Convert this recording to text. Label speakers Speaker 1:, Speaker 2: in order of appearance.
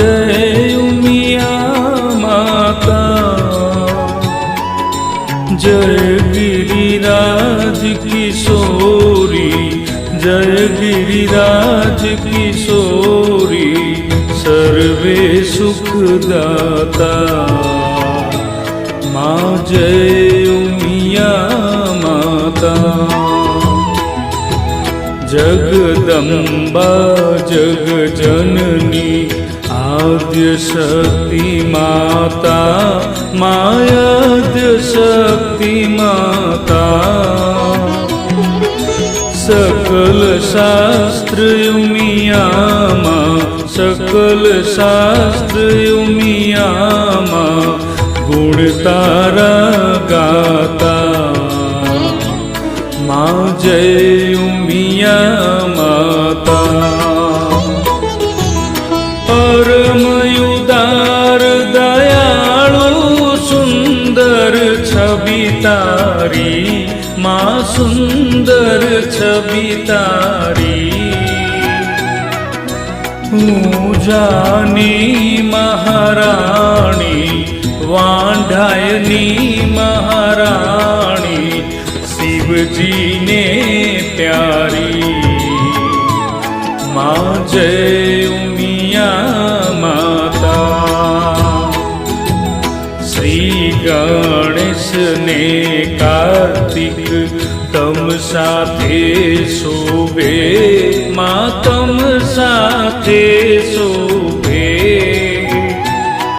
Speaker 1: जय उमिया माता। जय गिरिराज किशोरी, जय गिरिराज किशोरी, सर्वे सुखदाता। माँ जय उमिया माता। जगदम्बा जगजननी आद्य शक्ति माता, मायाद्य शक्ति माता। सकल शास्त्र उमिया माँ, सकल शास्त्र उमिया माँ, गुण तारा गाता। माँ जय उमिया माता। परम उदार दयालु सुंदर छवि तारी, माँ सुंदर छवि तारी। पूजानी महारानी, वांढायनी महारानी, शिव जी ने प्यारी। माँ जय उमिया माता। श्री गणेश ने कार्तिक तम साथे शोभे, माँ तम साथे